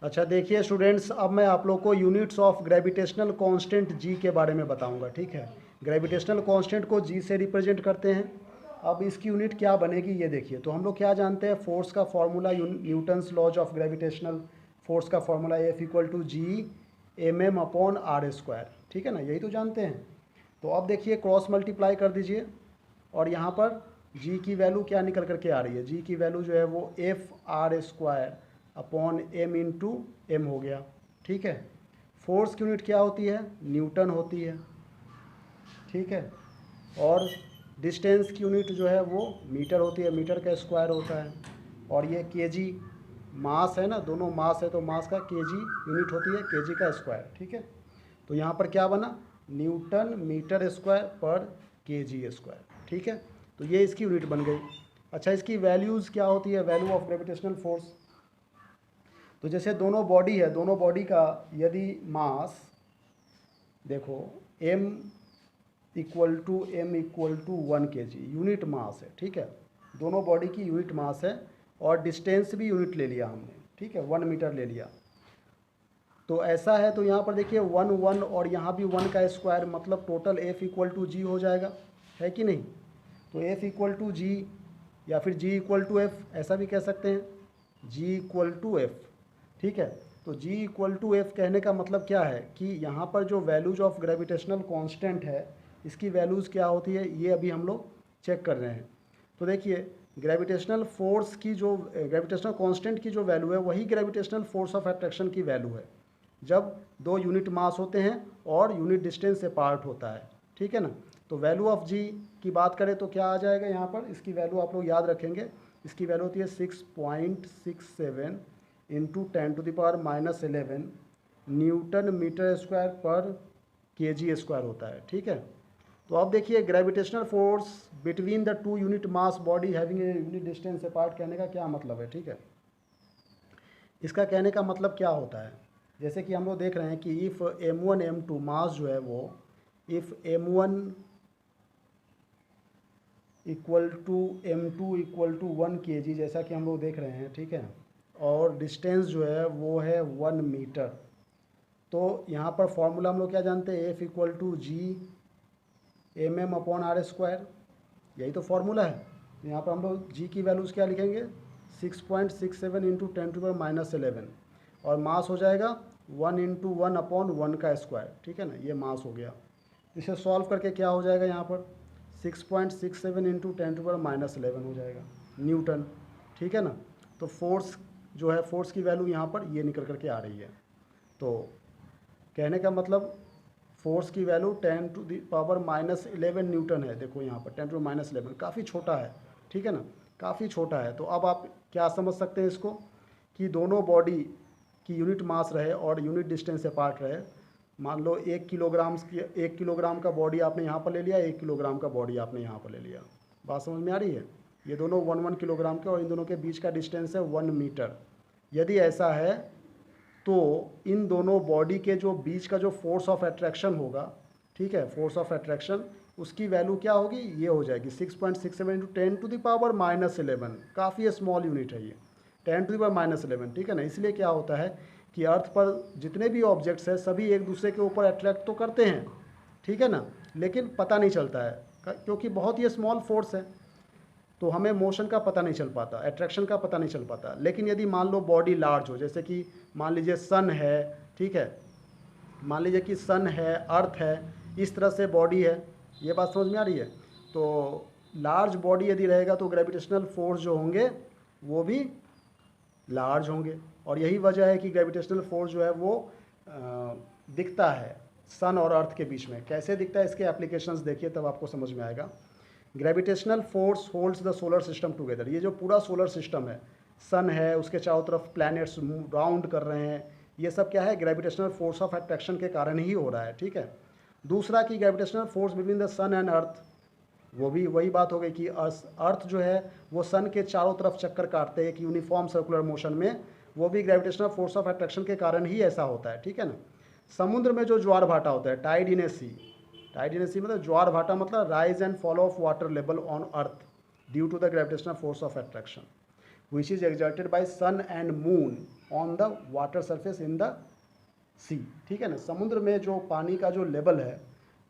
अच्छा देखिए स्टूडेंट्स, अब मैं आप लोग को यूनिट्स ऑफ ग्रेविटेशनल कांस्टेंट जी के बारे में बताऊंगा। ठीक है, ग्रेविटेशनल कांस्टेंट को जी से रिप्रेजेंट करते हैं। अब इसकी यूनिट क्या बनेगी ये देखिए। तो हम लोग क्या जानते हैं, फोर्स का formula, newton's laws of gravitational force का formula F equal to G M M upon R square. ठीक है ना, यही तो जानते हैं। तो अब देखिए क्रॉस मल्टीप्लाई कर दीजिए और यहाँ पर जी की वैल्यू क्या निकल करके आ रही है। जी की वैल्यू जो है वो F R square upon M into M हो गया। ठीक है, फोर्स की यूनिट क्या होती है, न्यूटन होती है। ठीक है, और डिस्टेंस की यूनिट जो है वो मीटर होती है, मीटर का स्क्वायर होता है। और ये केजी मास है ना, दोनों मास है तो मास का केजी यूनिट होती है, केजी का स्क्वायर। ठीक है, तो यहाँ पर क्या बना, न्यूटन मीटर स्क्वायर पर केजी स्क्वायर। ठीक है, तो ये इसकी यूनिट बन गई। अच्छा, इसकी वैल्यूज़ क्या होती है, वैल्यू ऑफ ग्रेविटेशनल फोर्स। तो जैसे दोनों बॉडी है, दोनों बॉडी का यदि मास देखो m equal to 1 kg unit mass है। ठीक है, दोनों बॉडी की यूनिट मास है और डिस्टेंस भी यूनिट ले लिया हमने। ठीक है, 1 मीटर ले लिया। तो ऐसा है, तो यहाँ पर देखिए 1 और यहाँ भी 1 का स्क्वायर, मतलब टोटल F इक्वल टू जी हो जाएगा, है कि नहीं। तो F इक्वल टू जी या फिर G इक्वल टू एफ, ऐसा भी कह सकते हैं, G इक्वल टू एफ। ठीक है, तो G इक्वल टू एफ कहने का मतलब क्या है कि यहाँ पर जो वैल्यूज ऑफ ग्रेविटेशनल कांस्टेंट है, इसकी वैल्यूज़ क्या होती है ये अभी हम लोग चेक कर रहे हैं। तो देखिए ग्रेविटेशनल फोर्स की जो ग्रेविटेशनल कांस्टेंट की जो वैल्यू है वही ग्रेविटेशनल फोर्स ऑफ अट्रैक्शन की वैल्यू है, जब दो यूनिट मास होते हैं और यूनिट डिस्टेंस से पार्ट होता है। ठीक है ना, तो वैल्यू ऑफ जी की बात करें तो क्या आ जाएगा यहाँ पर, इसकी वैल्यू आप लोग याद रखेंगे। इसकी वैल्यू होती है 6.67 इंटू 10⁻⁻11 न्यूटन मीटर स्क्वायर पर केजी स्क्वायर होता है। ठीक है, तो अब देखिए gravitational force between the two unit mass body having a unit distance apart कहने का क्या मतलब है। ठीक है, इसका कहने का मतलब क्या होता है, जैसे कि हम लोग देख रहे हैं कि इफ़ m1 m2 मास जो है वो if m1 equal to m2 equal to 1 kg, जैसा कि हम लोग देख रहे हैं। ठीक है, और डिस्टेंस जो है वो है 1 मीटर। तो यहाँ पर फॉर्मूला हम लोग क्या जानते हैं, F equal to G M M upon R square, यही तो फॉर्मूला है। यहाँ पर हम लोग जी की वैल्यूज़ क्या लिखेंगे, 6.67 इंटू 10⁻11 और मास हो जाएगा 1 इंटू 1/1 का स्क्वायर। ठीक है ना, ये मास हो गया। इसे सॉल्व करके क्या हो जाएगा, यहाँ पर 6.67 इंटू 10⁻11 हो जाएगा न्यूटन। ठीक है ना, तो फोर्स जो है, फोर्स की वैल्यू यहाँ पर ये निकल करके आ रही है। तो कहने का मतलब फोर्स की वैल्यू 10⁻11 न्यूटन है। देखो यहाँ पर 10⁻11 काफ़ी छोटा है। ठीक है ना, काफ़ी छोटा है। तो अब आप क्या समझ सकते हैं इसको, कि दोनों बॉडी की यूनिट मास रहे और यूनिट डिस्टेंस से पार्ट रहे। मान लो 1 किलोग्राम का बॉडी आपने यहाँ पर ले लिया, 1 किलोग्राम का बॉडी आपने यहाँ पर ले लिया। बात समझ में आ रही है, ये दोनों 1 किलोग्राम के और इन दोनों के बीच का डिस्टेंस है 1 मीटर। यदि ऐसा है तो इन दोनों बॉडी के जो बीच का जो फोर्स ऑफ अट्रैक्शन होगा, ठीक है, फोर्स ऑफ अट्रैक्शन, उसकी वैल्यू क्या होगी, ये हो जाएगी 6.67 इंटू 10⁻11। काफ़ी स्मॉल यूनिट है ये, 10⁻11। ठीक है ना, इसलिए क्या होता है कि अर्थ पर जितने भी ऑब्जेक्ट्स हैं सभी एक दूसरे के ऊपर अट्रैक्ट तो करते हैं। ठीक है ना, लेकिन पता नहीं चलता है क्योंकि बहुत ही स्मॉल फोर्स है, तो हमें मोशन का पता नहीं चल पाता, अट्रैक्शन का पता नहीं चल पाता। लेकिन यदि मान लो बॉडी लार्ज हो, जैसे कि मान लीजिए सन है। ठीक है, मान लीजिए कि सन है, अर्थ है, इस तरह से बॉडी है। ये बात समझ में आ रही है। तो लार्ज बॉडी यदि रहेगा तो ग्रेविटेशनल फोर्स जो होंगे वो भी लार्ज होंगे। और यही वजह है कि ग्रेविटेशनल फोर्स जो है वो दिखता है सन और अर्थ के बीच में। कैसे दिखता है, इसके एप्लीकेशंस देखिए तब आपको समझ में आएगा। Gravitational force holds the solar system together. ये जो पूरा सोलर सिस्टम है, सन है, उसके चारों तरफ प्लैनेट्स राउंड कर रहे हैं, ये सब क्या है, ग्रेविटेशनल फोर्स ऑफ अट्रैक्शन के कारण ही हो रहा है। ठीक है, दूसरा कि gravitational force between the sun and earth, वो भी वही बात हो गई कि अर्थ जो है वो सन के चारों तरफ चक्कर काटते हैं एक यूनिफॉर्म सर्कुलर मोशन में, वो भी ग्रेविटेशनल फोर्स ऑफ अट्रैक्शन के कारण ही ऐसा होता है। ठीक है ना, समुद्र में जो ज्वार भाटा होता है, tied in A C, tied in ए सी मतलब ज्वार भाटा, मतलब rise and fall of water level on earth due to the gravitational force of attraction which is exerted by sun and moon on the water surface in the sea. ठीक है ना, समुद्र में जो पानी का जो लेवल है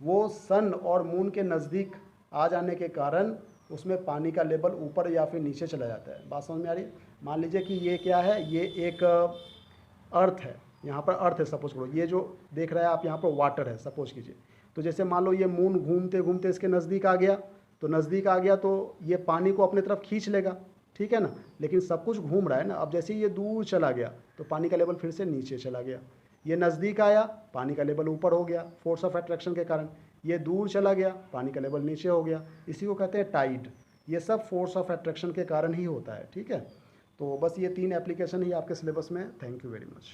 वो सन और मून के नज़दीक आ जाने के कारण उसमें पानी का लेवल ऊपर या फिर नीचे चला जाता है। बात समझ में आ रही है? मान लीजिए कि ये क्या है, ये एक अर्थ है, यहाँ पर अर्थ है सपोज करो, ये जो देख रहे हैं आप यहाँ पर वाटर है सपोज कीजिए। तो जैसे मान लो ये मून घूमते घूमते इसके नज़दीक आ गया, तो नज़दीक आ गया तो ये पानी को अपने तरफ खींच लेगा, ठीक है ना, लेकिन सब कुछ घूम रहा है ना। अब जैसे ये दूर चला गया तो पानी का लेवल फिर से नीचे चला गया। ये नज़दीक आया, पानी का लेवल ऊपर हो गया फोर्स ऑफ अट्रैक्शन के कारण। ये दूर चला गया, पानी का लेवल नीचे हो गया। इसी को कहते हैं टाइड। ये सब फोर्स ऑफ अट्रैक्शन के कारण ही होता है। ठीक है, तो बस ये 3 एप्लीकेशन ही आपके सिलेबस में। Thank you very much.